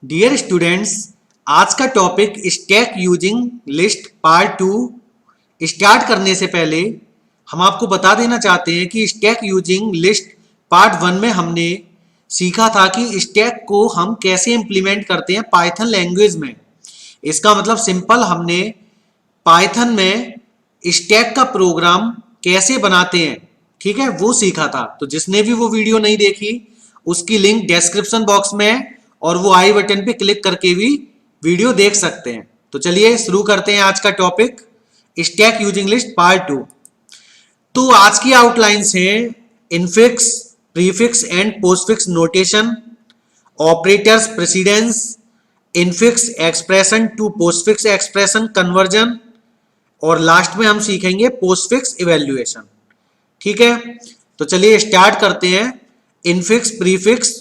Dear students, आज का topic stack using list part 2 start करने से पहले हम आपको बता देना चाहते हैं कि स्टैक यूजिंग लिस्ट पार्ट 1 में हमने सीखा था कि स्टैक को हम कैसे इंप्लीमेंट करते हैं पाइथन लैंग्वेज में। इसका मतलब सिंपल, हमने पाइथन में स्टैक का प्रोग्राम कैसे बनाते हैं, ठीक है, वो सीखा था। तो जिसने भी वो वीडियो नहीं देखी उसकी लिंक डिस्क्रिप्शन बॉक्स में है और वो आई बटन पे क्लिक करके भी वीडियो देख सकते हैं। तो चलिए शुरू करते हैं आज का topic, stack using list part 2। तो आज की आउटलाइंस हैं infix, prefix and postfix notation, operators precedence, infix expression to postfix expression conversion, और लास्ट में हम सीखेंगे पोस्टफिक्स इवैल्यूएशन। ठीक है, तो चलिए स्टार्ट करते हैं। इनफिक्स, प्रीफिक्स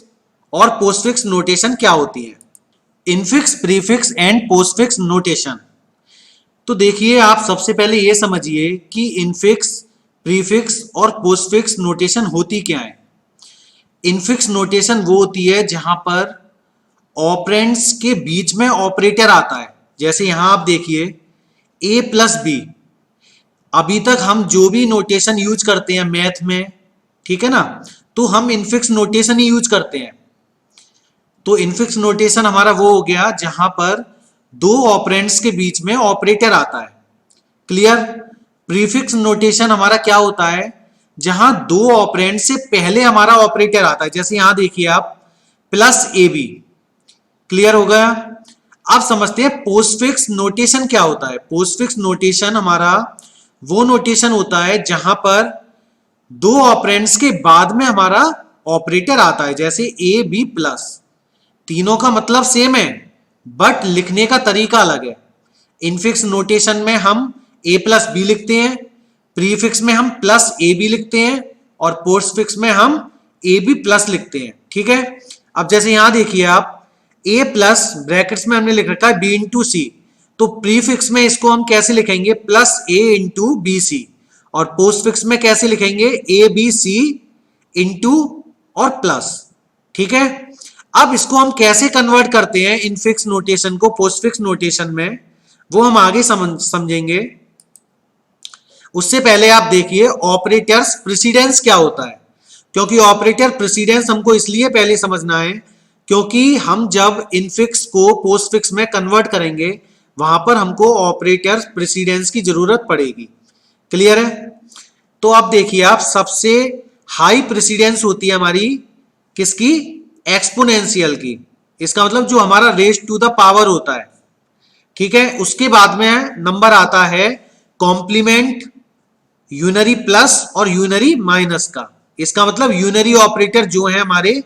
और पोस्टफिक्स नोटेशन क्या होती है। Infix, prefix and postfix notation. तो देखिए, आप सबसे पहले ये समझिए कि इनफिक्स, प्रीफिक्स और पोस्टफिक्स नोटेशन होती क्या है। इनफिक्स नोटेशन वो होती है जहां पर ऑपरेंड्स के बीच में ऑपरेटर आता है। जैसे यहां आप देखिए a प्लस बी। अभी तक हम जो भी नोटेशन यूज करते हैं मैथ में, ठीक है ना, तो हम इनफिक्स नोटेशन ही यूज करते हैं। तो इनफिक्स नोटेशन हमारा वो हो गया जहां पर दो ऑपरेंड्स के बीच में ऑपरेटर आता है। क्लियर। प्रीफिक्स नोटेशन हमारा क्या होता है, जहां दो ऑपरेंड से पहले हमारा ऑपरेटर आता है। जैसे यहां देखिए आप, प्लस ए बी। क्लियर हो गया। अब समझते हैं पोस्टफिक्स नोटेशन क्या होता है। पोस्टफिक्स नोटेशन हमारा वो नोटेशन होता है जहां पर दो ऑपरेंड्स के बाद में हमारा ऑपरेटर आता है। जैसे ए बी प्लस, तीनों का मतलब सेम है बट लिखने का तरीका अलग है। इनफिक्स नोटेशन में हम ए प्लस बी लिखते हैं, प्रीफिक्स में हम प्लस ए बी लिखते हैं और पोस्टफिक्स में हम ए बी प्लस लिखते हैं। ठीक है। अब जैसे यहां देखिए आप, ए प्लस ब्रैकेट्स में हमने लिख रखा है बी इंटू सी, तो प्रीफिक्स में इसको हम कैसे लिखेंगे, प्लस ए इंटू बी सी, और पोस्टफिक्स में कैसे लिखेंगे, ए बी सी इंटू और प्लस। ठीक है। अब इसको हम कैसे कन्वर्ट करते हैं इनफिक्स नोटेशन को पोस्टफिक्स नोटेशन में, वो हम आगे समझेंगे। उससे पहले आप देखिए ऑपरेटर्स प्रेसिडेंस क्या होता है, क्योंकि ऑपरेटर प्रेसिडेंस हमको इसलिए पहले समझना है क्योंकि हम जब इनफिक्स को पोस्टफिक्स में कन्वर्ट करेंगे वहां पर हमको ऑपरेटर प्रेसिडेंस की जरूरत पड़ेगी। क्लियर है। तो अब देखिए आप, सबसे हाई प्रेसिडेंस होती है हमारी किसकी, एक्सपोनेंशियल की। इसका मतलब जो हमारा रेज टू द पावर होता है। ठीक है। उसके बाद में नंबर आता है कॉम्प्लीमेंट, यूनरी प्लस और यूनरी माइनस का। इसका मतलब यूनरी ऑपरेटर जो है हमारे,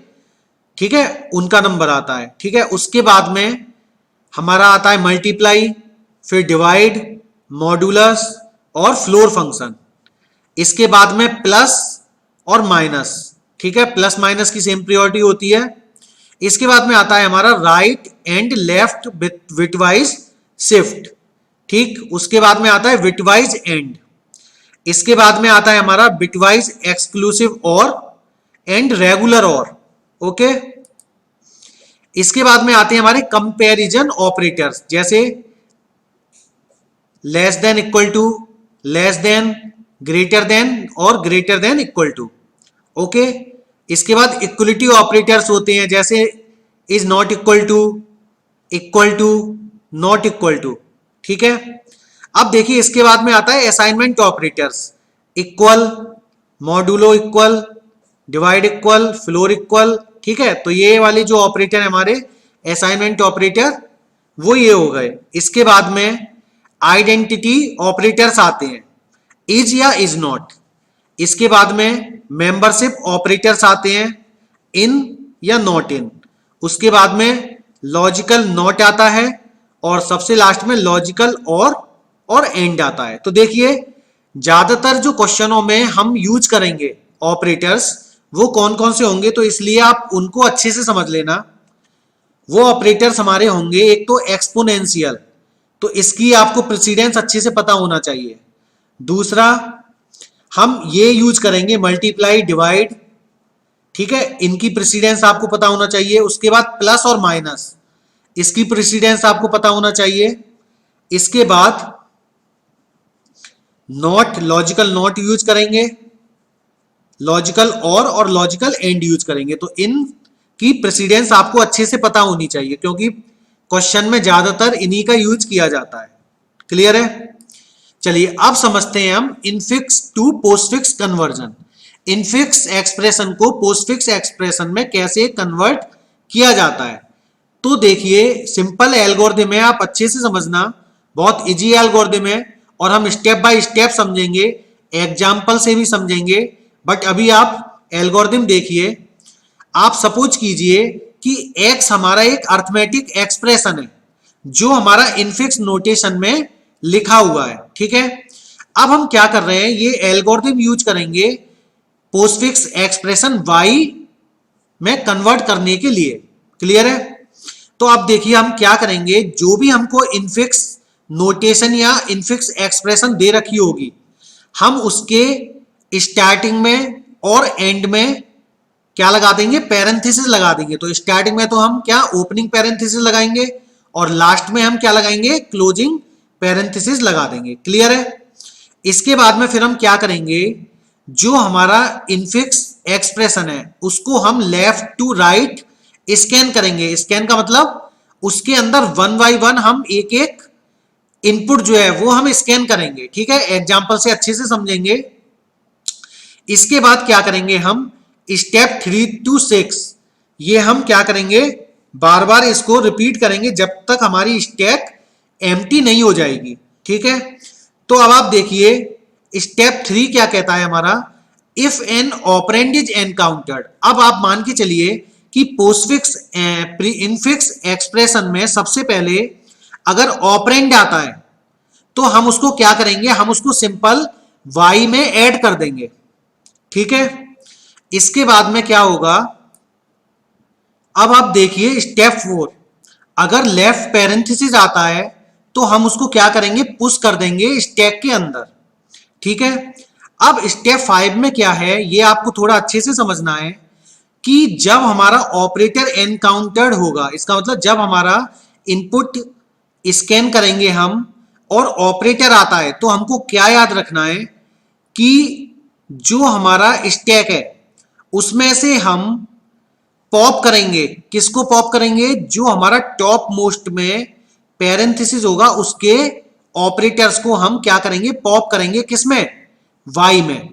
ठीक है, उनका नंबर आता है। ठीक है। उसके बाद में हमारा आता है मल्टीप्लाई, फिर डिवाइड, मॉड्यूलस और फ्लोर फंक्शन। इसके बाद में प्लस और माइनस। ठीक है, प्लस माइनस की सेम प्रायोरिटी होती है। इसके बाद में आता है हमारा right and left bitwise shift. ठीक। उसके बाद में आता है बिटवाइज एंड। इसके बाद में आता है हमारा bitwise exclusive or and regular or. Okay. इसके बाद में आते हैं हमारे कंपैरिजन ऑपरेटर्स, जैसे less than equal to, less than, greater than और greater than equal to. Okay. इसके बाद इक्वलिटी ऑपरेटर्स होते हैं, जैसे is not equal to, not equal to. ठीक है। अब देखिए इसके बाद में आता है assignment operators, equal, modulo equal, divide equal, floor equal. ठीक है। तो ये वाले जो ऑपरेटर है हमारे असाइनमेंट ऑपरेटर, वो ये हो गए। इसके बाद में आइडेंटिटी ऑपरेटर्स आते हैं, इज या इज नॉट। इसके बाद में मेंबरशिप ऑपरेटर्स आते हैं, इन या नॉट इन। उसके बाद में लॉजिकल नॉट आता है और सबसे लास्ट में लॉजिकल और एंड आता है। तो देखिए ज्यादातर जो क्वेश्चनों में हम यूज करेंगे ऑपरेटर्स वो कौन कौन से होंगे, तो इसलिए आप उनको अच्छे से समझ लेना। वो ऑपरेटर्स हमारे होंगे, एक तो एक्सपोनेंशियल, तो इसकी आपको प्रेसिडेंस अच्छे से पता होना चाहिए। दूसरा हम ये यूज करेंगे मल्टीप्लाई, डिवाइड। ठीक है, इनकी प्रेसिडेंस आपको पता होना चाहिए। उसके बाद प्लस और माइनस, इसकी प्रेसिडेंस आपको पता होना चाहिए। इसके बाद नॉट, लॉजिकल नॉट यूज करेंगे, लॉजिकल और लॉजिकल एंड यूज करेंगे। तो इन की प्रेसिडेंस आपको अच्छे से पता होनी चाहिए, क्योंकि क्वेश्चन में ज्यादातर इन्हीं का यूज किया जाता है। क्लियर है? चलिए अब समझते हैं हम infix to postfix conversion. Infix expression को पोस्टफिक्स एक्सप्रेशन में कैसे कन्वर्ट किया जाता है। तो देखिए, सिंपल एल्गोरिथम है, आप अच्छे से समझना, बहुत इजी एल्गोरिथम है और हम स्टेप बाय स्टेप समझेंगे, एग्जाम्पल से भी समझेंगे। बट अभी आप एल्गोरिथम देखिए। आप सपोज कीजिए कि x हमारा एक अर्थमेटिक एक्सप्रेशन है जो हमारा इनफिक्स नोटेशन में लिखा हुआ है। ठीक है, अब हम क्या कर रहे हैं, ये एल्गोरिथम यूज करेंगे पोस्टफिक्स एक्सप्रेशन y में कन्वर्ट करने के लिए। क्लियर है? तो अब देखिए हम क्या करेंगे, जो भी हमको इनफिक्स नोटेशन या इनफिक्स एक्सप्रेशन दे रखी होगी, हम उसके स्टार्टिंग में और एंड में क्या लगा देंगे, पैरेंथेसिस लगा देंगे। तो स्टार्टिंग में तो हम क्या ओपनिंग पैरेंथेसिस लगाएंगे और लास्ट में हम क्या लगाएंगे, क्लोजिंग पैरेंथेसिस लगा देंगे। क्लियर है? इसके बाद में फिर हम क्या करेंगे, जो हमारा इनफिक्स एक्सप्रेशन है उसको हम लेफ्ट टू राइट स्कैन करेंगे। स्कैन का मतलब उसके अंदर वन बाय वन हम एक एक इनपुट जो है वो हम स्कैन करेंगे। ठीक है, एग्जाम्पल से अच्छे से समझेंगे। इसके बाद क्या करेंगे, हम स्टेप 3 to 6 ये हम क्या करेंगे, बार बार इसको रिपीट करेंगे जब तक हमारी स्टैक एम्प्टी नहीं हो जाएगी। ठीक है, तो अब आप देखिए स्टेप 3 क्या कहता है हमारा, if an operand is encountered. अब आप मान के चलिए कि पोस्टफिक्स इनफिक्स एक्सप्रेशन में सबसे पहले अगर ऑपरेंड आता है तो हम उसको क्या करेंगे, हम उसको सिंपल y में ऐड कर देंगे। ठीक है, इसके बाद में क्या होगा, अब आप देखिए स्टेप 4, अगर लेफ्ट पैरेंथेसिस आता है तो हम उसको क्या करेंगे, पुश कर देंगे स्टैक के अंदर। ठीक है, अब स्टेप 5 में क्या है, ये आपको थोड़ा अच्छे से समझना है कि जब हमारा ऑपरेटर एनकाउंटर्ड होगा, इसका मतलब जब हमारा इनपुट स्कैन करेंगे हम और ऑपरेटर आता है, तो हमको क्या याद रखना है कि जो हमारा स्टैक है उसमें से हम पॉप करेंगे। किसको पॉप करेंगे, जो हमारा टॉप मोस्ट में पैरेंथेसिस होगा उसके ऑपरेटर्स को हम क्या करेंगे, पॉप करेंगे किसमें, y में,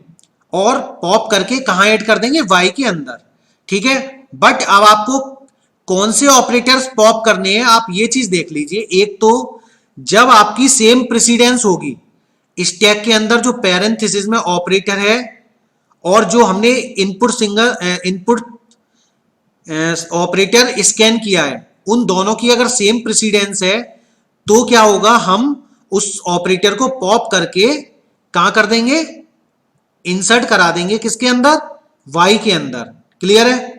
और पॉप करके कहां ऐड कर देंगे, y के अंदर। ठीक है, बट अब आपको कौन से ऑपरेटर्स पॉप करने हैं आप ये चीज देख लीजिए। एक तो जब आपकी सेम प्रेसिडेंस होगी, स्टैक के अंदर जो पैरेंथेसिस में ऑपरेटर है और जो हमने इनपुट ऑपरेटर स्कैन किया है, उन दोनों की अगर सेम प्रेसिडेंस है तो क्या होगा, हम उस ऑपरेटर को पॉप करके कहां कर देंगे, इंसर्ट करा देंगे किसके अंदर, y के अंदर। क्लियर है?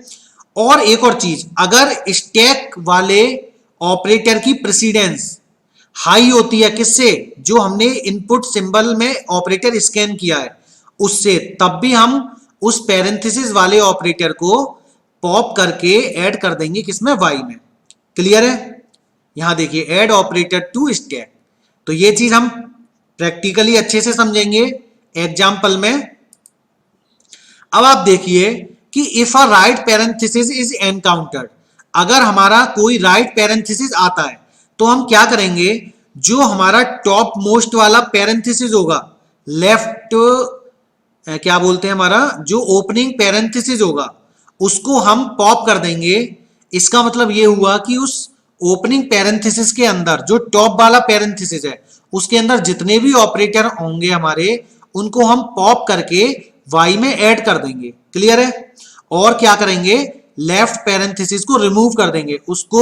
और एक और चीज, अगर स्टैक वाले ऑपरेटर की प्रेसिडेंस हाई होती है किससे, जो हमने इनपुट सिंबल में ऑपरेटर स्कैन किया है उससे, तब भी हम उस पैरेंथेसिस वाले ऑपरेटर को पॉप करके ऐड कर देंगे किसमें, y में। क्लियर है? यहां देखिए ऐड ऑपरेटर टू स्टैक। तो ये चीज हम प्रैक्टिकली अच्छे से समझेंगे एग्जाम्पल में। अब आप देखिए कि if a right parenthesis is encountered, अगर हमारा कोई राइट पैरेंथेसिस आता है तो हम क्या करेंगे, जो हमारा टॉप मोस्ट वाला पैरेंथेसिस होगा, लेफ्ट क्या बोलते हैं, हमारा जो ओपनिंग पैरेंथेसिस होगा उसको हम पॉप कर देंगे। इसका मतलब ये हुआ कि उस ओपनिंग पैरेंथेसिस के अंदर जो टॉप वाला पैरेंथेसिस है उसके अंदर जितने भी ऑपरेटर होंगे हमारे, उनको हम पॉप करके y में ऐड कर देंगे। क्लियर है? और क्या करेंगे, लेफ्ट पैरेंथेसिस को रिमूव कर देंगे, उसको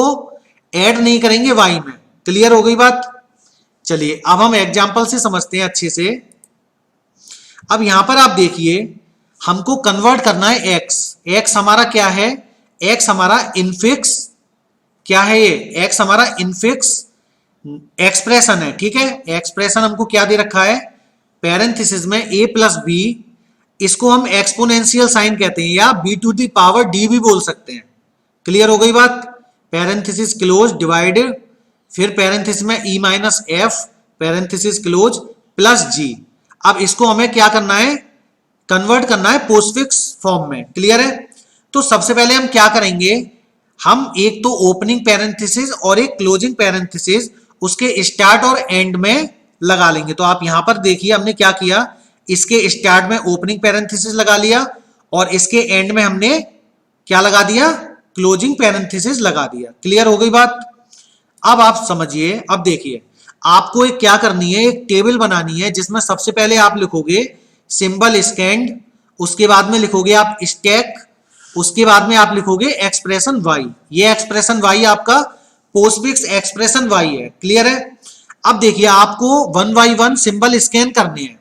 ऐड नहीं करेंगे y में। क्लियर हो गई बात? चलिए अब हम एग्जाम्पल से समझते हैं अच्छे से। अब यहां पर आप देखिए हमको कन्वर्ट करना है x हमारा क्या है, x हमारा इनफिक्स क्या है, ये x हमारा इनफिक्स एक्सप्रेशन है। ठीक है, एक्सप्रेशन हमको क्या दे रखा है, पैरेंथेसिस में a प्लस बी, इसको हम एक्सपोनेंशियल साइन कहते हैं या b to the power d भी बोल सकते हैं। क्लियर हो गई बात? पैरेंथेसिस क्लोज डिवाइड, फिर पैरेंथेसिस में E minus F parenthesis close plus G. अब इसको हमें क्या करना है, कन्वर्ट करना है पोस्टफिक्स फॉर्म में। क्लियर है? तो सबसे पहले हम क्या करेंगे, हम एक तो ओपनिंग पैरेंथेसिस और एक क्लोजिंग पैरेंथेसिस उसके स्टार्ट और एंड में लगा लेंगे। तो आप यहां पर देखिए हमने क्या किया, इसके स्टार्ट में ओपनिंग पैरेंथेसिस लगा लिया और इसके एंड में हमने क्या लगा दिया, क्लोजिंग पैरेंथेसिस लगा दिया। क्लियर हो गई बात? अब आप समझिए, अब देखिए आपको एक क्या करनी है, एक टेबल बनानी है जिसमें सबसे पहले आप लिखोगे सिंबल स्कैंड, उसके बाद में लिखोगे आप स्टैक, उसके बाद में आप लिखोगे एक्सप्रेशन वाई। ये एक्सप्रेशन वाई आपका पोस्टफिक्स एक्सप्रेशन वाई है। क्लियर है? अब देखिए आपको one by one symbol scan करने हैं।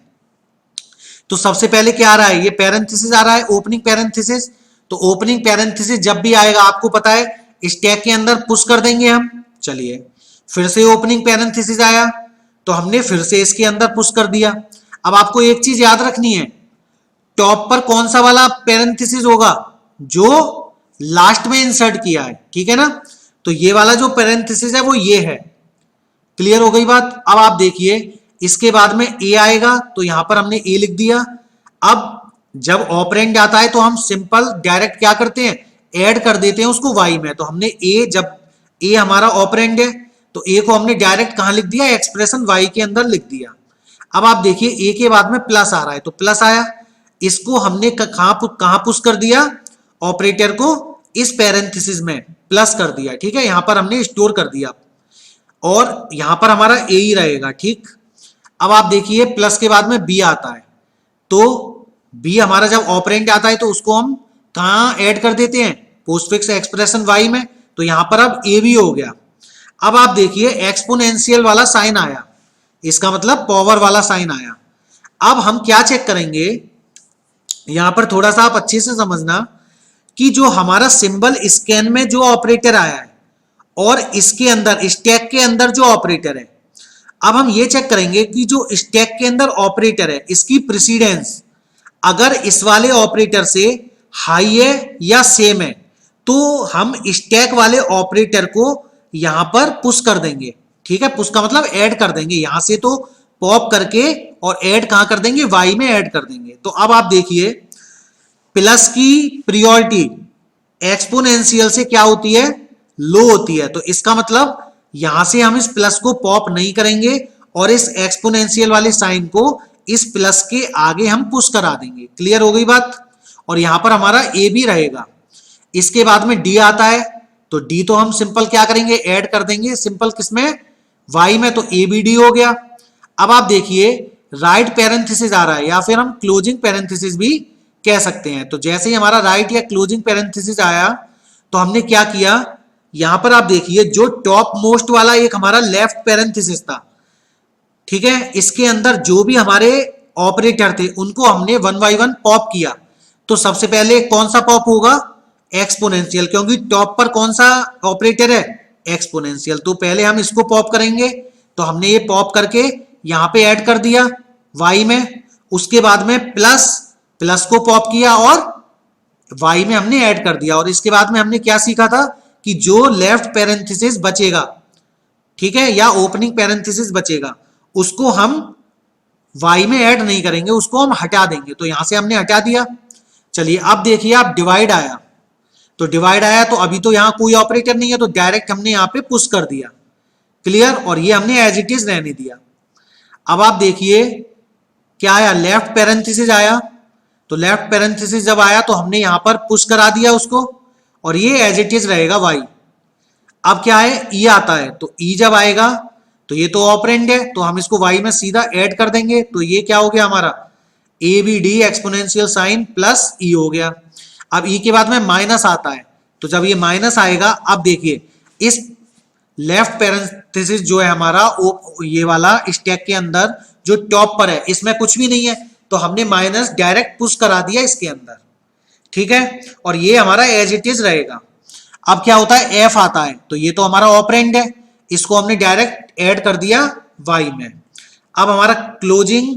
तो सबसे पहले क्या आ रहा है, ये पैरेंथेसिस आ रहा है ओपनिंग पैरेंथेसिस। तो ओपनिंग पैरेंथेसिस जब भी आएगा आपको पता है स्टैक के अंदर पुश कर देंगे हम। चलिए फिर से ओपनिंग पैरेंथेसिस आया तो हमने फिर से इसके अंदर पुश कर दिया। अब आपको एक चीज याद रखनी है, टॉप पर कौन सा वाला पैरेंथेसिस होगा, जो लास्ट में इंसर्ट किया है। ठीक है ना? तो ये वाला जो पैरेंथेसिस है वो ये है। क्लियर हो गई बात? अब आप देखिए इसके बाद में ए आएगा तो यहां पर हमने ए लिख दिया। अब जब ऑपरेंड आता है तो हम सिंपल डायरेक्ट क्या करते हैं, ऐड कर देते हैं उसको वाई में। तो हमने ए, जब ए हमारा ऑपरेंड है तो ए को हमने डायरेक्ट कहां लिख दिया, एक्सप्रेशन वाई के अंदर लिख दिया। अब आप देखिए ए के बाद में प्लस आ रहा है तो प्लस आया, इसको हमने कहां पुश कर दिया, ऑपरेटर को इस पैरेंथेसिस में प्लस कर दिया। ठीक है, यहां पर हमने स्टोर कर दिया और यहां पर हमारा ए ही रहेगा। ठीक, अब आप देखिए प्लस के बाद में बी आता है तो बी हमारा जब ऑपरेंड आता है तो उसको हम कहां ऐड कर देते हैं, पोस्टफिक्स एक्सप्रेशन वाई में। तो यहां पर अब ए भी हो गया। अब आप देखिए एक्सपोनेंशियल वाला साइन आया, इसका मतलब पावर वाला साइन आया। अब हम क्या चेक करेंगे, यहां पर थोड़ा सा आप अच्छे से समझना कि जो हमारा सिंबल स्कैन में जो ऑपरेटर आया है और इसके अंदर स्टैक के अंदर जो ऑपरेटर है, अब हम ये चेक करेंगे कि जो स्टैक के अंदर ऑपरेटर है इसकी प्रेसिडेंस अगर इस वाले ऑपरेटर से हाई है या सेम है तो हम स्टैक वाले ऑपरेटर को यहां पर पुश कर देंगे। ठीक है, पुश का मतलब ऐड कर देंगे, यहां से तो पॉप करके और ऐड कहां कर देंगे, वाई में ऐड कर देंगे। तो अब आप देखिए प्लस की प्रियोरिटी एक्सपोनेंशियल से क्या होती है, लो होती है। तो इसका मतलब यहां से हम इस प्लस को पॉप नहीं करेंगे और इस एक्सपोनेंशियल वाले साइन को इस प्लस के आगे हम पुश करा देंगे। क्लियर हो गई बात? और यहां पर हमारा ए भी रहेगा। इसके बाद में डी आता है तो डी तो हम सिंपल क्या करेंगे, ऐड कर देंगे सिंपल किसमें, वाई में। तो ए बी डी हो गया। अब आप देखिए राइट पैरेंथेसिस आ रहा है या फिर हम क्लोजिंग पैरेंथेसिस भी कह सकते हैं। तो जैसे ही हमारा राइट या क्लोजिंग पैरेंथेसिस आया तो हमने क्या किया, यहां पर आप देखिए जो टॉप मोस्ट वाला एक हमारा लेफ्ट पैरेंथेसिस था, ठीक है, इसके अंदर जो भी हमारे ऑपरेटर थे उनको हमने वन बाई वन पॉप किया। तो सबसे पहले कौन सा पॉप होगा, एक्सपोनेंशियल, क्योंकि टॉप पर कौन सा ऑपरेटर है, एक्सपोनेंशियल। तो पहले हम इसको पॉप करेंगे। तो हमने ये पॉप करके यहां पे ऐड कर दिया वाई में। उसके बाद में प्लस, प्लस को पॉप किया और वाई में हमने ऐड कर दिया। और इसके बाद में हमने क्या सीखा था कि जो लेफ्ट पैरेंथेसिस बचेगा, ठीक है, या ओपनिंग पैरेंथेसिस बचेगा, उसको हम वाई में ऐड नहीं करेंगे, उसको हम हटा देंगे। तो यहां से हमने हटा दिया। चलिए अब देखिए आप डिवाइड आया, तो डिवाइड आया तो अभी तो यहां कोई ऑपरेटर नहीं है तो डायरेक्ट हमने यहां पे पुश कर दिया। क्लियर? और ये हमने एज इट इज रहने दिया। अब आप देखिए क्या आया, लेफ्ट पैरेंथेसिस आया। तो लेफ्ट पैरेंथेसिस जब आया तो हमने यहां पर पुश करा दिया उसको और ये एज इट इज रहेगा वाई। अब क्या है, ई आता है। तो ई जब आएगा तो ये तो ऑपरेंड है तो हम इसको वाई में सीधा ऐड कर देंगे। तो ये क्या हो गया हमारा, A B D exponential sign plus E हो गया। अब ई के बाद में माइनस आता है तो जब ये माइनस आएगा, अब देखिए इस लेफ्ट पैरेंथेसिस जो है हमारा ये वाला स्टैक के अंदर जो टॉप पर है इसमें कुछ भी नहीं है तो हमने माइनस डायरेक्ट पुश करा दिया इसके अंदर। ठीक है, और ये हमारा एज इट इज रहेगा। अब क्या होता है, एफ आता है। तो ये तो हमारा ऑपरेंड है, इसको हमने डायरेक्ट ऐड कर दिया वाई में। अब हमारा क्लोजिंग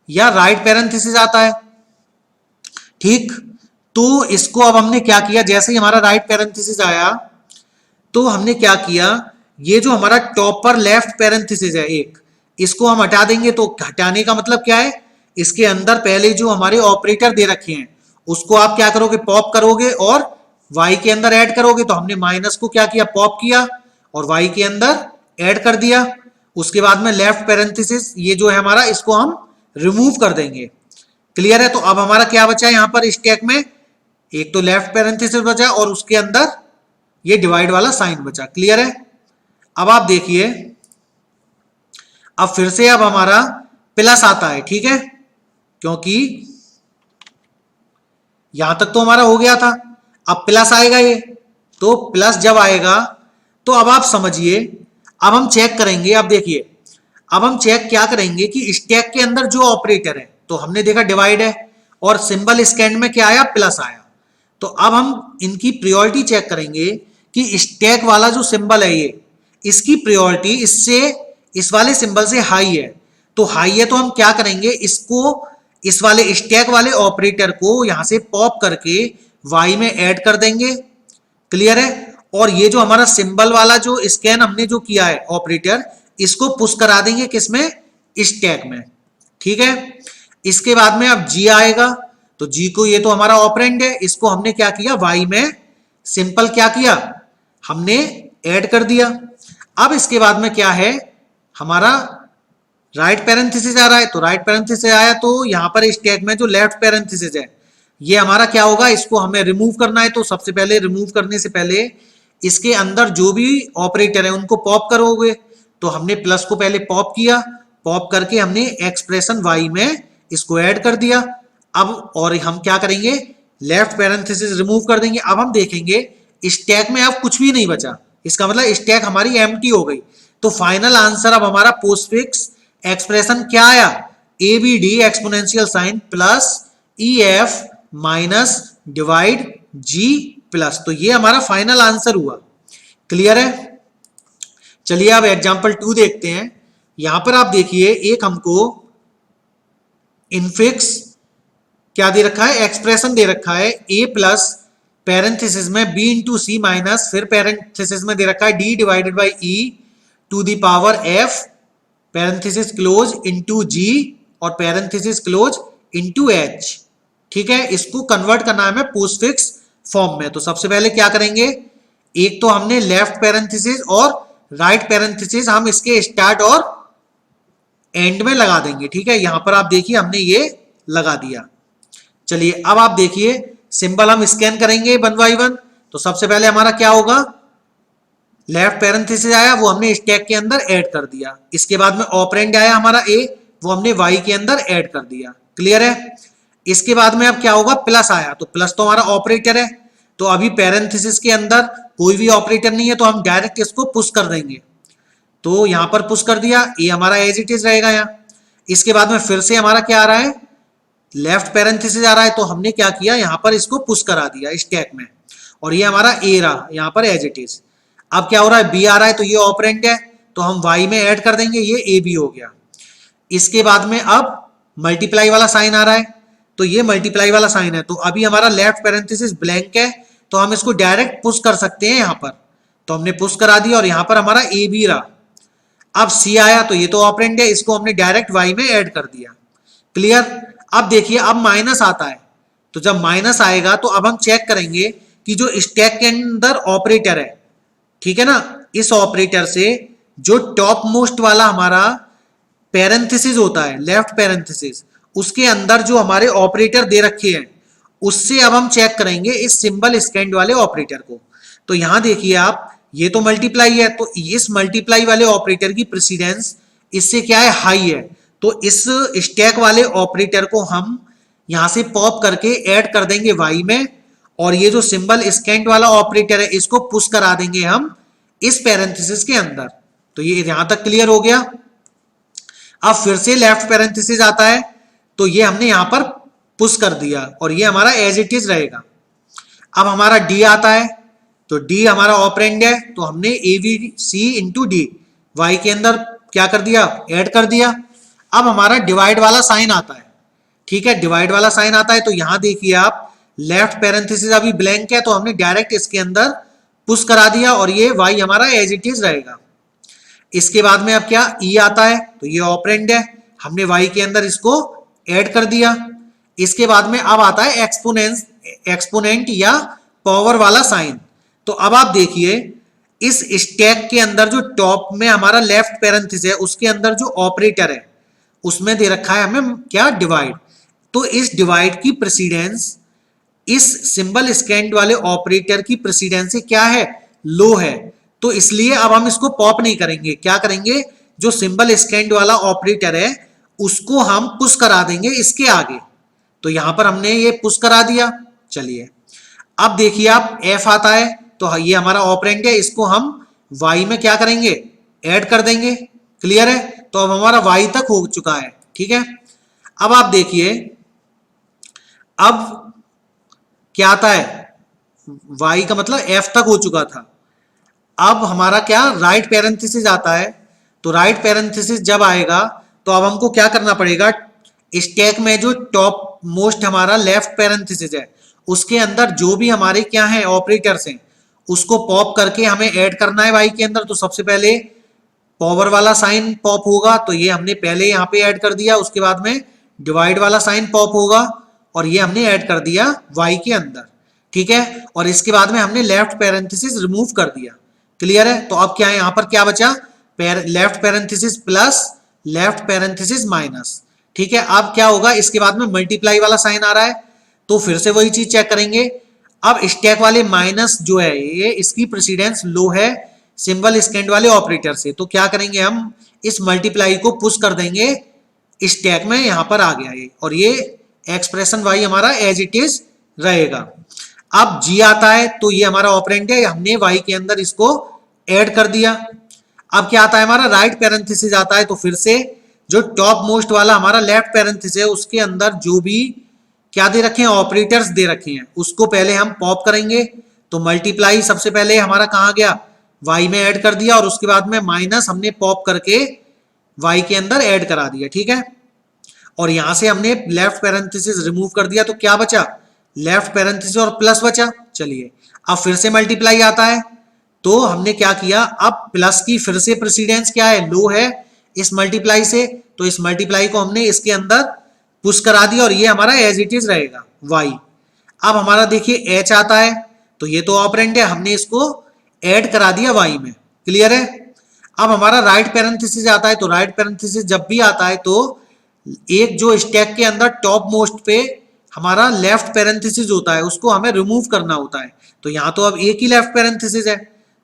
या राइट पैरेंथेसिस आता है। ठीक, तो इसको अब हमने क्या किया, जैसे ही हमारा राइट पैरेंथेसिस आया तो हमने क्या किया, ये जो हमारा टॉप पर लेफ्ट पैरेंथेसिस है एक, इसको हम हटा देंगे। तो हटाने का मतलब क्या है, इसके अंदर पहले जो हमारे ऑपरेटर दे रखे हैं उसको आप क्या करोगे, पॉप करोगे और y के अंदर ऐड करोगे। तो हमने माइनस को क्या किया, पॉप किया और y के अंदर ऐड कर दिया। उसके बाद में लेफ्ट पैरेंथेसिस ये जो है हमारा, इसको हम रिमूव कर देंगे। क्लियर है। तो अब हमारा क्या बचा है यहाँ पर स्टैक में, एक तो लेफ्ट पैरेंथेसिस बचा और उसके अंदर ये डिवाइड वाला साइन बचा। क्लियर है। अब आप देखिए, अब फिर से अब हमारा प्लस आता है, ठीक है, क्योंकि यहां तक तो हमारा हो गया था, अब प्लस आएगा ये। तो प्लस जब आएगा तो अब आप समझिए, अब हम चेक करेंगे। अब देखिए, अब हम चेक क्या करेंगे कि स्टैक के अंदर जो ऑपरेटर है, तो हमने देखा डिवाइड है और सिंबल स्कैन में क्या आया, प्लस आया। तो अब हम इनकी प्रायोरिटी चेक करेंगे कि स्टैक वाला जो सिंबल है ये, इसकी प्रायोरिटी इससे, इस वाले सिंबल से हाई है। तो हाई है तो हम क्या करेंगे, इसको, इस वाले स्टैक वाले ऑपरेटर को यहां से पॉप करके y में ऐड कर देंगे। क्लियर है। और ये जो हमारा सिंबल वाला जो स्कैन हमने जो किया है ऑपरेटर, इसको पुश करा देंगे किसमें, स्टैक में। ठीक है। इसके बाद में अब g आएगा, तो g को, ये तो हमारा ऑपरेंड है, इसको हमने क्या किया, y में सिंपल क्या किया, हमने ऐड कर दिया। अब इसके बाद में क्या है, हमारा राइट पैरेंथेसिस आ रहा है। तो राइट पैरेंथेसिस आया तो यहां पर स्टैक में जो लेफ्ट पैरेंथेसिस है, ये हमारा क्या होगा, इसको हमें रिमूव करना है। तो सबसे पहले रिमूव करने से पहले इसके अंदर जो भी ऑपरेटर है उनको पॉप करोगे। तो हमने प्लस को पहले पॉप किया, पॉप करके हमने एक्सप्रेशन y में इसको ऐड कर दिया। अब और हम क्या करेंगे, लेफ्ट पैरेंथेसिस रिमूव कर देंगे। अब हम देखेंगे स्टैक में अब कुछ भी नहीं बचा, इसका मतलब स्टैक हमारी एम्प्टी हो गई। तो फाइनल आंसर अब हमारा पोस्टफिक्स एक्सप्रेशन क्या आया, A B D exponential sign plus E F minus divide G plus. तो ये हमारा फाइनल आंसर हुआ। क्लियर है। चलिए अब एग्जांपल 2 देखते हैं। यहां पर आप देखिए, एक हमको इनफिक्स क्या दे रखा है, एक्सप्रेशन दे रखा है a प्लस पैरेंथेसिस में b इंटू सी माइनस, फिर पैरेंथेसिस में दे रखा है d divided by e to the power f parenthesis close into g और पैरेंथेसिस क्लोज इंटू h। ठीक है। इसको कन्वर्ट करना है हमें पोस्टफिक्स फॉर्म में। तो सबसे पहले क्या करेंगे, एक तो हमने लेफ्ट पैरेंथेसिस और राइट पैरेंथेसिस हम इसके स्टार्ट और एंड में लगा देंगे। ठीक है। यहां पर आप देखिए हमने ये लगा दिया। चलिए अब आप देखिए, सिंबल हम स्कैन करेंगे वन बाई वन। तो सबसे पहले हमारा क्या होगा, लेफ्ट पैरेंथेसिस आया, वो हमने स्टैक के अंदर ऐड कर दिया। इसके बाद में ऑपरेंड आया हमारा a, वो हमने y के अंदर ऐड कर दिया। क्लियर है। इसके बाद में अब क्या होगा, प्लस आया, तो प्लस तो हमारा ऑपरेटर है। तो अभी पैरेंथेसिस के अंदर कोई भी ऑपरेटर नहीं है, तो हम डायरेक्ट इसको पुश कर देंगे। तो यहां पर पुश कर दिया, ए हमारा एज इट इज रहेगा यहाँ। इसके बाद में फिर से हमारा क्या आ रहा है, लेफ्ट पैरेंथेसिस आ रहा है, तो हमने क्या किया, यहां पर इसको पुश करा दिया स्टैक में, और ये हमारा ए रहा यहां पर एज इट इज। अब क्या हो रहा है, बी आ रहा है, तो ये ऑपरेंड है, तो हम वाई में ऐड कर देंगे, ये ए बी हो गया। इसके बाद में अब मल्टीप्लाई वाला साइन आ रहा है, तो ये मल्टीप्लाई वाला साइन है। तो अभी हमारा लेफ्ट पैरेंथेसिस ब्लैंक है, तो हम इसको डायरेक्ट पुश कर सकते हैं यहां पर। तो हमने पुश करा दिया और यहां पर हमारा ए बी रहा। अब सी आया, तो ये तो ऑपरेंड है, इसको हमने डायरेक्ट वाई में ऐड कर दिया। क्लियर। अब देखिए, अब माइनस आता है, तो जब माइनस आएगा तो अब हम चेक करेंगे कि जो स्टैक के अंदर ऑपरेटर है, ठीक है ना, इस ऑपरेटर से जो टॉप मोस्ट वाला हमारा पैरेंथेसिस होता है, लेफ्ट पैरेंथेसिस, उसके अंदर जो हमारे ऑपरेटर दे रखे हैं, उससे अब हम चेक करेंगे इस सिंबल स्कैंड वाले ऑपरेटर को। तो यहां देखिए आप, ये तो मल्टीप्लाई है, तो इस मल्टीप्लाई वाले ऑपरेटर की प्रेसिडेंस इससे क्या है, हाई है। तो इस स्टैक वाले ऑपरेटर को हम यहां से पॉप करके ऐड कर देंगे वाई में, और ये जो सिंबल स्कैंड वाला ऑपरेटर है, इसको पुश करा देंगे हम इस पैरेंथेसिस के अंदर। तो ये यहां तक क्लियर हो गया। अब फिर से लेफ्ट पैरेंथेसिस आता है, तो ये हमने यहां पर पुश कर दिया और ये हमारा एज इट इज रहेगा। अब हमारा डी आता है, तो डी हमारा ऑपरेंड है, तो हमने A B C into D Y के अंदर क्या कर दिया, ऐड कर दिया। अब हमारा डिवाइड वाला साइन आता है। ठीक है, डिवाइड वाला साइन आता है, तो यहां देखिए आप, लेफ्ट पैरेंथेसिस अभी ब्लैंक है, तो हमने डायरेक्ट इसके अंदर पुश करा दिया और ये y हमारा एज इट इज रहेगा। इसके बाद में अब क्या e आता है, तो ये ऑपरेंड है, हमने y के अंदर इसको ऐड कर दिया। इसके बाद में अब आता है एक्सपोनेंट या पावर वाला साइन। तो अब आप देखिए इस स्टैक के अंदर जो टॉप में हमारा लेफ्ट पैरेंथेसिस है उसके अंदर जो ऑपरेटर है उसमें दे रखा है हमें क्या, डिवाइड। तो इस डिवाइड की प्रेसिडेंस इस सिंबल स्कैंड वाले ऑपरेटर की प्रेसिडेंस से क्या है, लो है। तो इसलिए अब हम इसको पॉप नहीं करेंगे, क्या करेंगे, जो सिंबल स्कैंड वाला ऑपरेटर है उसको हम पुश करा देंगे इसके आगे। तो यहां पर हमने ये पुश करा दिया। चलिए अब देखिए आप f आता है, तो ये हमारा ऑपरेंड है, इसको हम y में क्या करेंगे, ऐड कर देंगे। क्लियर है, तो अब हमारा y तक हो चुका है। ठीक है, अब आप देखिए अब क्या आता है, y का मतलब f तक हो चुका था। अब हमारा क्या राइट पैरेंथेसिस आता है, तो राइट पैरेंथेसिस जब आएगा तो अब हमको क्या करना पड़ेगा, स्टैक में जो टॉप मोस्ट हमारा लेफ्ट पैरेंथेसिस है उसके अंदर जो भी हमारे क्या है ऑपरेटर्स हैं उसको पॉप करके हमें ऐड करना है y के अंदर। तो सबसे पहले पावर वाला साइन पॉप होगा, तो ये हमने पहले यहाँ पे ऐड कर दिया। उसके बाद में डिवाइड वाला साइन पॉप होगा और ये हमने ऐड कर दिया y के अंदर। ठीक है, और इसके बाद में हमने लेफ्ट पैरेंथेसिस रिमूव कर दिया। क्लियर है, तो अब क्या है, यहाँ पर क्या बचा, left parenthesis plus left parenthesis minus. ठीक है, अब क्या होगा, इसके बाद में मल्टीप्लाई वाला साइन आ रहा है, तो फिर से वही चीज चेक करेंगे। अब स्टैक वाले माइनस जो है ये इसकी प्रेसिडेंस लो है सिंबल स्कैंड वाले ऑपरेटर से, तो क्या करेंगे, हम इस मल्टीप्लाई को पुश कर देंगे स्टैक में, यहां पर आ गया ये, और ये एक्सप्रेशन y हमारा एज इट इज रहेगा। अब g आता है, तो ये हमारा ऑपरेंड है, हमने y के अंदर इसको ऐड कर दिया। अब क्या आता है, हमारा राइट पैरेंथेसिस आता है, तो फिर से जो टॉप मोस्ट वाला हमारा लेफ्ट पैरेंथेसिस है उसके अंदर जो भी क्या दे रखे हैं, ऑपरेटर्स दे रखे हैं, उसको पहले हम पॉप करेंगे। तो मल्टीप्लाई सबसे पहले हमारा कहाँ गया, y में ऐड कर दिया, और उसके बाद में माइनस हमने पॉप करके y के अंदर ऐड करा दिया। ठीक है, और यहां से हमने लेफ्ट पैरेंथेसिस रिमूव कर दिया, तो क्या बचा, लेफ्ट पैरेंथेसिस और प्लस बचा। चलिए अब फिर से मल्टीप्लाई आता है, तो हमने क्या किया, अब प्लस की फिर से प्रेसिडेंस क्या है, लो है इस मल्टीप्लाई से, तो इस मल्टीप्लाई को हमने इसके अंदर पुश करा दिया और ये हमारा एज इट इज रहेगा y। अब हमारा देखिए h आता है, तो ये तो ऑपरेंड है, हमने इसको ऐड करा दिया y में। क्लियर है, अब हमारा राइट पैरेंथेसिस आता है, तो राइट पैरेंथेसिस जब भी आता है तो एक जो स्टैक के अंदर टॉप मोस्ट पे हमारा लेफ्ट पैरेंथेसिस होता है उसको हमें रिमूव करना होता है। तो यहाँ तो अब एक ही लेफ्ट पैरेंथेसिस है,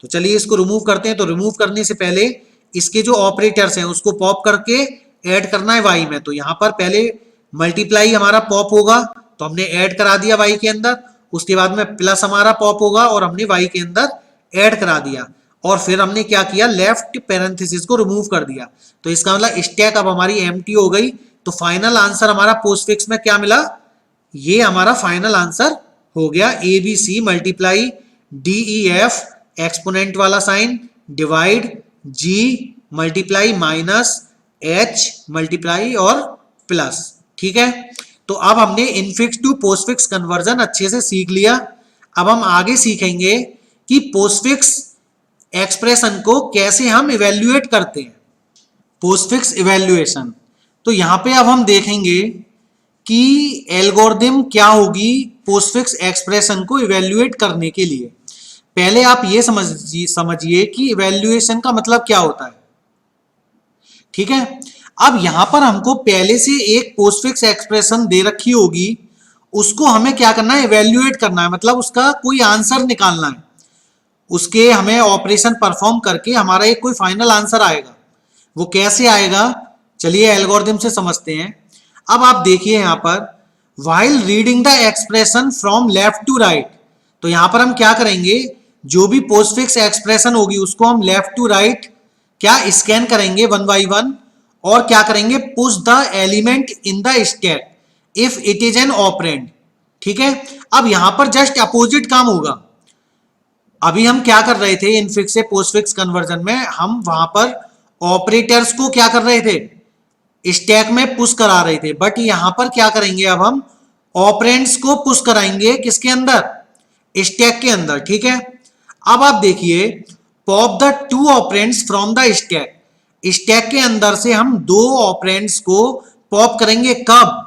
तो चलिए इसको रिमूव करते हैं। तो रिमूव करने से पहले इसके जो ऑपरेटर्स हैं उसको पॉप करके ऐड करना है y में। तो यहाँ पर पहले मल्टीप्लाई हमारा पॉप होगा, तो हमने ऐड करा दिया y के अंदर, उसके बाद में प्लस हमारा पॉप होगा और हमने y के अंदर ऐड करा दिया, और फिर हमने क्या किया, लेफ्ट पैरेंथेसिस को रिमूव कर दिया। तो इसका मतलब स्टैक अब हमारी एम्प्टी हो गई। तो फाइनल आंसर हमारा पोस्टफिक्स में क्या मिला, ये हमारा फाइनल आंसर हो गया ABC मल्टीप्लाई DEF एक्सपोनेंट वाला sign divide G multiply minus H multiply और प्लस। ठीक है, तो अब हमने इनफिक्स टू पोस्टफिक्स कन्वर्जन अच्छे से सीख लिया। अब हम आगे सीखेंगे कि पोस्टफिक्स एक्सप्रेशन को कैसे हम इवेल्युएट करते हैं। पोस्टफिक्स इवेल्युएशन, तो यहां पे अब हम देखेंगे कि एल्गोरिथम क्या होगी पोस्टफिक्स एक्सप्रेशन को इवेल्युएट करने के लिए। पहले आप ये समझिए कि इवेल्युएशन का मतलब क्या होता है। ठीक है, अब यहां पर हमको पहले से एक पोस्टफिक्स एक्सप्रेशन दे रखी होगी, उसको हमें क्या करना है, इवेल्युएट करना है, मतलब उसका कोई आंसर निकालना है, उसके हमें ऑपरेशन परफॉर्म करके हमारा एक कोई फाइनल आंसर आएगा। वो कैसे आएगा, चलिए एल्गोरिथम से समझते हैं। अब आप देखिए यहां पर while reading the expression from left to right, तो यहां पर हम क्या करेंगे, जो भी पोस्टफिक्स एक्सप्रेशन होगी उसको हम लेफ्ट टू राइट क्या स्कैन करेंगे वन बाई वन, और क्या करेंगे, push the element in the stack if it is an operand. ठीक है, अब यहां पर जस्ट अपोजिट काम होगा। अभी हम क्या कर रहे थे इनफिक्स से पोस्टफिक्स कन्वर्जन में, हम वहां पर ऑपरेटर्स को क्या कर रहे थे, स्टैक में पुश करा रहे थे, बट यहां पर क्या करेंगे, अब हम ऑपरेंड्स को पुश कराएंगे किसके अंदर, स्टैक के अंदर। ठीक है, अब आप देखिए, pop the two operands from the stack, stack के अंदर से हम दो ऑपरेंड्स को पॉप करेंगे। कब?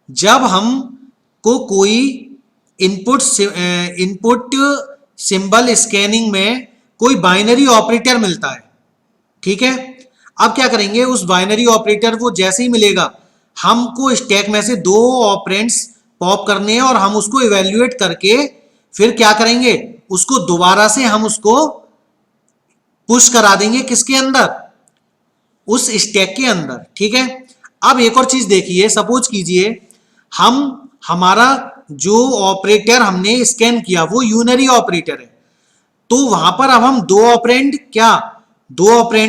जब हम को कोई इनपुट सिंबल स्कैनिंग में कोई बाइनरी ऑपरेटर मिलता है, ठीक है। अब क्या करेंगे, उस बाइनरी ऑपरेटर वो जैसे ही मिलेगा, हमको स्टैक में से दो ऑपरेंड्स पॉप करने हैं और हम उसको इवेल्युएट करके फिर क्या करेंगे, उसको दोबारा से हम उसको पुश करा देंगे किसके अंदर, उस स्टैक के अंदर, ठीक है। अब एक और चीज देखिए, सपोज कीजिए हम हमारा जो ऑपरेटर हमने स्कैन किया वो यूनरी ऑपरेटर है, तो वहां पर अब हम दो ऑपरेंड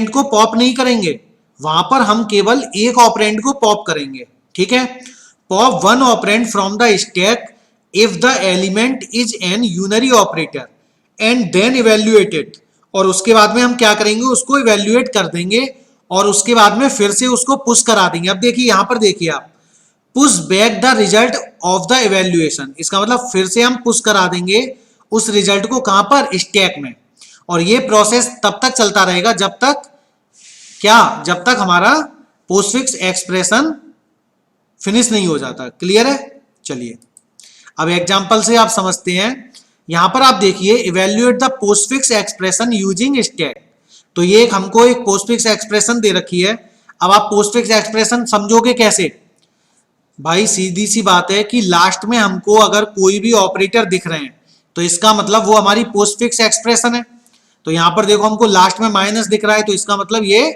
को पॉप नहीं करेंगे, वहां पर हम केवल एक ऑपरेंड को पॉप करेंगे, ठीक है। Pop one operand from the stack if the element is an unary operator and then evaluated, और उसके बाद में हम क्या करेंगे, उसको इवेल्युएट कर देंगे और उसके बाद में फिर से उसको पुश करा देंगे। अब देखिए यहां पर देखिए आप, push back the result of the evaluation, इसका मतलब फिर से हम पुश करा देंगे उस रिजल्ट को, कहां पर, स्टैक में। और ये प्रोसेस तब तक चलता रहेगा जब तक क्या, जब तक हमारा पोस्टफिक्स एक्सप्रेशन फिनिश नहीं हो जाता। क्लियर है? चलिए अब एग्जांपल से आप समझते हैं। यहां पर आप देखिए, evaluate the postfix expression using stack, तो ये हमको एक पोस्टफिक्स एक्सप्रेशन दे रखी है। अब आप पोस्टफिक्स एक्सप्रेशन समझोगे कैसे? भाई सीधी सी बात है कि लास्ट में हमको अगर कोई भी ऑपरेटर दिख रहे हैं तो इसका मतलब वो हमारी पोस्टफिक्स एक्सप्रेशन है। तो यहां पर देखो हमको लास्ट में माइनस दिख रहा है, तो इसका मतलब ये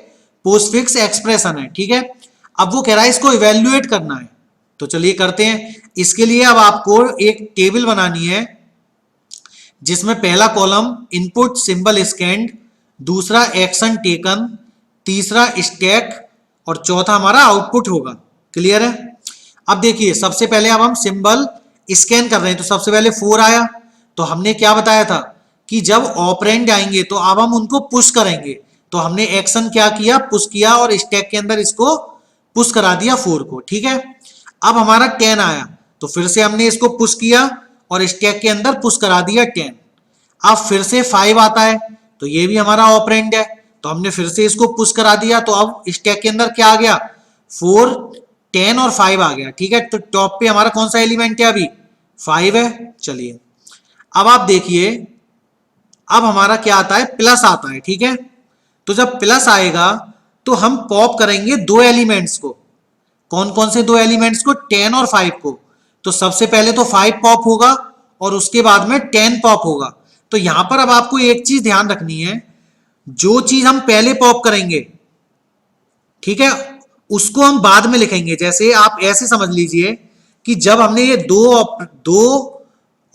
पोस्टफिक्स एक्सप्रेशन है, ठीक है। अब वो कह रहा है इसको इवेल्युएट करना है, तो चलिए करते हैं। इसके लिए अब आपको एक टेबल बनानी है जिसमें पहला कॉलम इनपुट सिंबल स्कैन्ड, दूसरा एक्शन टेकन, तीसरा स्टैक और चौथा हमारा आउटपुट होगा। क्लियर है? अब देखिए सबसे पहले अब हम सिंबल स्कैन कर रहे हैं, तो सबसे पहले 4 आया, तो हमने क्या बताया था कि जब ऑपरेंड आएंगे तो अब हम उनको पुश करेंगे, तो हमने एक्शन क्या किया, पुश किया और स्टैक के अंदर इसको पुश करा दिया 4 को, ठीक है। अब हमारा 10 आया, तो फिर से हमने इसको पुश किया और स्टैक के अंदर पुश करा दिया 10। अब फिर से 5 आता है, तो ये भी हमारा ऑपरेंड है, तो हमने फिर से इसको पुश करा दिया, तो अब स्टैक के अंदर क्या आ गया, 4, 10 और 5 आ गया, ठीक है। तो टॉप पे हमारा कौन सा एलिमेंट है, अभी 5 है। चलिए अब आप देखिए, अब हमारा क्या आता है, प्लस आता है, ठीक है। तो जब प्लस आएगा तो हम पॉप करेंगे दो एलिमेंट्स को। कौन कौन से दो एलिमेंट्स को, 10 और 5 को। तो सबसे पहले तो 5 पॉप होगा और उसके बाद में 10 पॉप होगा। तो यहां पर अब आपको एक चीज ध्यान रखनी है, जो चीज हम पहले पॉप करेंगे, ठीक है, उसको हम बाद में लिखेंगे। जैसे आप ऐसे समझ लीजिए कि जब हमने ये दो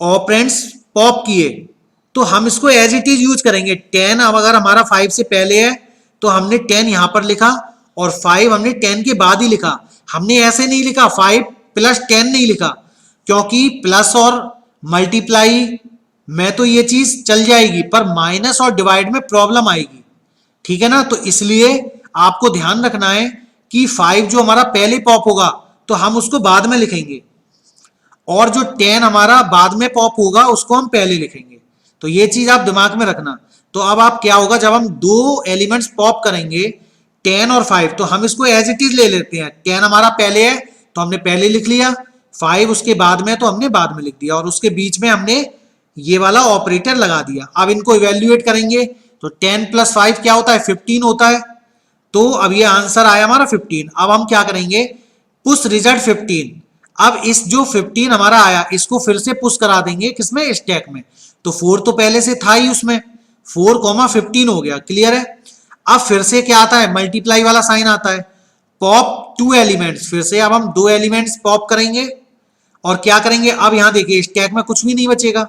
ऑपरेंड्स पॉप किए तो हम इसको एज इट इज यूज करेंगे। 10 अब अगर हमारा 5 से पहले है तो हमने 10 यहां पर लिखा और 5 हमने 10 के बाद ही लिखा। हमने ऐसे नहीं लिखा 5 प्लस 10 नहीं लिखा, क्योंकि प्लस और मल्टीप्लाई में तो ये चीज चल जाएगी, पर माइनस और डिवाइड में प्रॉब्लम आएगी, ठीक है ना। तो इसलिए आपको ध्यान रखना है कि 5 जो हमारा पहले पॉप होगा तो हम उसको बाद में लिखेंगे, और जो 10 हमारा बाद में पॉप होगा उसको हम पहले लिखेंगे। तो ये चीज आप दिमाग में रखना। तो अब आप क्या होगा, जब हम दो एलिमेंट्स पॉप करेंगे 10 और 5, तो हम इसको एज इट इज ले लेते हैं। 10 हमारा पहले है तो हमने पहले लिख लिया, 5 उसके बाद में तो हमने बाद में लिख दिया, और उसके बीच में हमने ये वाला ऑपरेटर लगा दिया। अब इनको इवेल्युएट करेंगे तो 10 प्लस 5 क्या होता है, 15 होता है। तो अब ये आंसर आया हमारा 15। अब हम क्या करेंगे, पुश रिजल्ट 15। अब इस जो 15 हमारा आया इसको फिर से पुश करा देंगे किसमें, स्टैक में। तो 4 तो पहले से था ही उसमें, 4,15 हो गया। क्लियर है? अब फिर से क्या आता है, मल्टीप्लाई वाला साइन आता है, पॉप 2 एलिमेंट्स। फिर से अब हम 2 एलिमेंट्स पॉप करेंगे और क्या करेंगे, अब यहां देखिए स्टैक में कुछ भी नहीं बचेगा,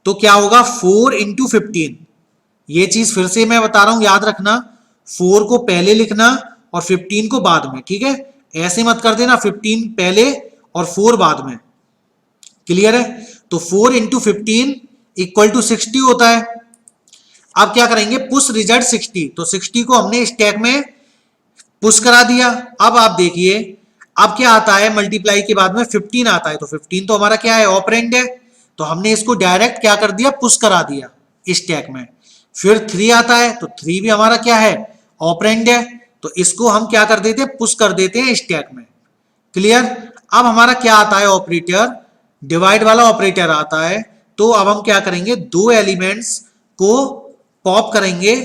तो क्या होगा 4 इंटू 15। ये चीज फिर से मैं बता रहा हूं, याद रखना, 4 को पहले लिखना और 15 को बाद में, ठीक है। ऐसे मत कर देना 15 पहले और 4 बाद में। क्लियर है? तो 4 इंटू 15 इक्वल टू 60 होता है। अब क्या करेंगे, पुश रिजल्ट 60, तो 60 को हमने स्टैक में पुश करा दिया। अब आप देखिए अब क्या आता है, मल्टीप्लाई के बाद में 15 आता है, तो 15 तो हमारा क्या है, ऑपरेंड है, तो हमने इसको डायरेक्ट क्या कर दिया, पुश करा दिया। स्टैक में। फिर 3 आता है तो 3 भी हमारा क्या है, ऑपरेंड है, तो इसको हम क्या कर देते हैं, पुश कर देते हैं स्टैक में। क्लियर। अब हमारा क्या आता है ऑपरेटर, डिवाइड वाला ऑपरेटर आता है। तो अब हम क्या करेंगे, दो एलिमेंट्स को पॉप करेंगे,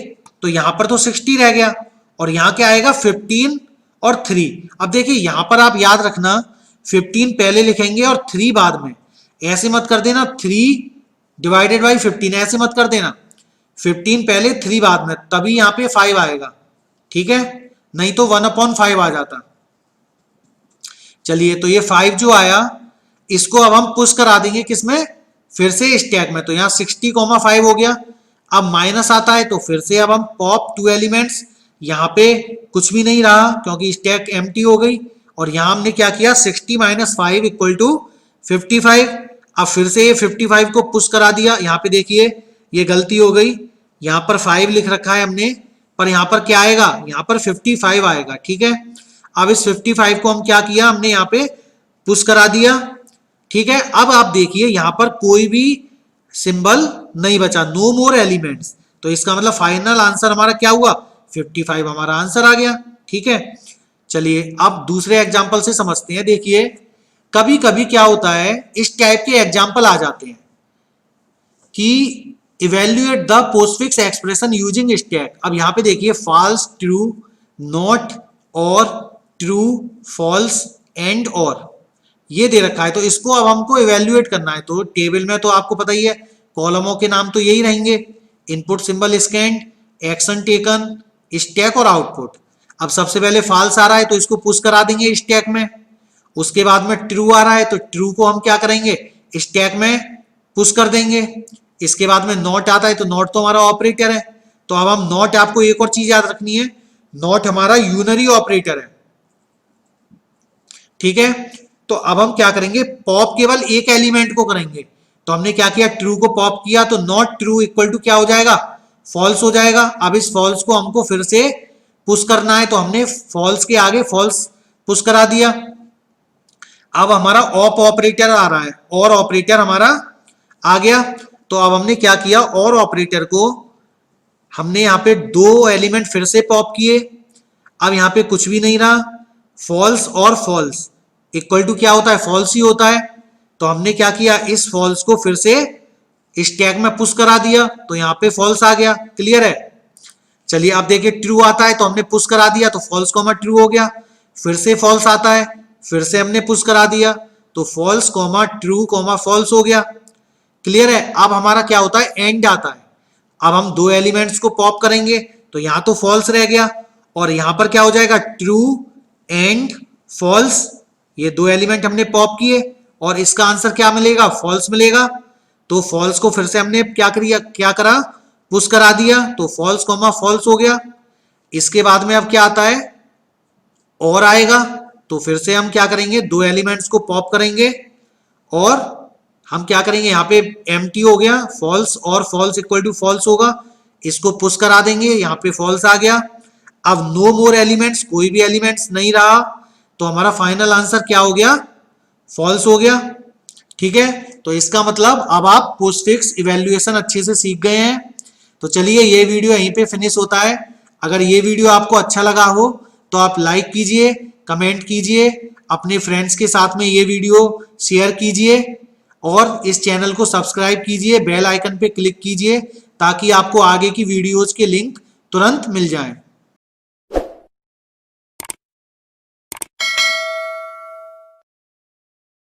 तो यहां पर तो 60 रह गया और यहां क्या आएगा 15 और 3। अब देखिए यहां पर आप याद रखना 15 पहले लिखेंगे और 3 बाद में, ऐसे मत कर देना 3 डिवाइडेड बाई 15, ऐसे मत कर देना, 15 पहले 3 बाद में, तभी यहां पे 5 आएगा, ठीक है, नहीं तो 1/5 आ जाता। चलिए तो ये 5 जो आया इसको अब हम पुश करा देंगे किसमें, फिर से स्टैक में, तो यहां 60,5 हो गया। अब माइनस आता है तो फिर से अब हम पॉप 2 एलिमेंट्स, यहां पे कुछ भी नहीं रहा क्योंकि स्टैक एम्प्टी हो गई, और यहां हमने क्या किया 60 - 5 = 55। अब फिर से ये 55 को पुश करा दिया, यहां पे देखिए ये गलती हो गई, यहां पर 5 लिख रखा है हमने, पर यहां पर क्या आएगा, यहां पर 55 आएगा, ठीक है। अब इस 55 को हम क्या किया, हमने यहाँ पे पुश करा दिया, ठीक है। अब आप देखिए यहां पर कोई भी सिंबल नहीं बचा, नो मोर एलिमेंट्स, तो इसका मतलब फाइनल आंसर हमारा क्या हुआ, 55 हमारा आंसर आ गया, ठीक है। चलिए अब दूसरे एग्जाम्पल से समझते हैं। देखिए कभी कभी क्या होता है, इस टाइप के एग्जाम्पल आ जाते हैं कि evaluate the postfix expression using stack. अब यहां पे देखिए फॉल्स, ट्रू, नॉट, और, ट्रू, फॉल्स, एंड, और, ये दे रखा है, तो इसको अब हमको इवेल्युएट करना है। तो टेबल में तो आपको पता ही है कॉलमों के नाम तो यही रहेंगे, input symbol, scanned, action taken, stack और आउटपुट। अब सबसे पहले फॉल्स आ रहा है तो इसको पुश करा देंगे स्टैक में, उसके बाद में ट्रू आ रहा है तो ट्रू को हम क्या करेंगे, स्टैक में पुश कर देंगे। इसके बाद में नॉट आता है तो नॉट तो हमारा ऑपरेटर है, तो अब हम नॉट, आपको एक और चीज याद रखनी है, नॉट हमारा यूनरी ऑपरेटर है, ठीक है। तो अब हम क्या करेंगे, पॉप केवल एक एलिमेंट को करेंगे, तो हमने क्या किया, ट्रू को पॉप किया, तो नॉट ट्रू इक्वल टू क्या हो जाएगा, फॉल्स हो जाएगा। अब इस फॉल्स को हमको फिर से पुश करना है, तो हमने फॉल्स के आगे फॉल्स पुश करा दिया। अब हमारा ऑप ऑपरेटर आ रहा है, और ऑपरेटर हमारा आ गया, तो अब हमने क्या किया, और ऑपरेटर को हमने यहाँ पे दो एलिमेंट फिर से पॉप किए। अब यहाँ पे कुछ भी नहीं रहा, फॉल्स और फॉल्स इक्वल टू क्या होता है, फॉल्स ही होता है, तो हमने क्या किया, इस फॉल्स को फिर से स्टैक में पुश करा दिया, तो यहाँ पे फॉल्स आ गया। क्लियर है। चलिए अब देखिए ट्रू आता है तो हमने पुश करा दिया, तो फॉल्स कॉमा ट्रू हो गया। फिर से फॉल्स आता है, फिर से हमने पुश करा दिया, तो false comma true comma false हो गया। क्लियर है। अब हमारा क्या होता है, एंड आता है। अब हम दो एलिमेंट्स को पॉप करेंगे, तो यहां तो फॉल्स रह गया, और यहां पर क्या हो जाएगा, ट्रू एंड फॉल्स, ये दो एलिमेंट हमने पॉप किए, और इसका आंसर क्या मिलेगा, फॉल्स मिलेगा। तो फॉल्स को फिर से हमने क्या करा, पुश करा दिया, तो फॉल्स कॉमा फॉल्स हो गया। इसके बाद में अब क्या आता है, और आएगा, तो फिर से हम क्या करेंगे, दो एलिमेंट्स को पॉप करेंगे, और हम क्या करेंगे, यहाँ पे एम्प्टी हो गया, फॉल्स और फॉल्स इक्वल टू फॉल्स होगा, इसको पुश करा देंगे, यहाँ पे फॉल्स आ गया। अब नो मोर एलिमेंट्स, कोई भी एलिमेंट्स नहीं रहा, तो हमारा फाइनल आंसर क्या हो गया, फॉल्स हो गया। ठीक है। तो इसका मतलब अब आप पोस्टफिक्स इवैल्यूएशन अच्छे से सीख गए हैं। तो चलिए ये वीडियो यहीं पे फिनिश होता है। अगर ये वीडियो आपको अच्छा लगा हो तो आप लाइक कीजिए, कमेंट कीजिए, अपने फ्रेंड्स के साथ में ये वीडियो शेयर कीजिए, और इस चैनल को सब्सक्राइब कीजिए, बेल आइकन पे क्लिक कीजिए, ताकि आपको आगे की वीडियोज के लिंक तुरंत मिल जाएं।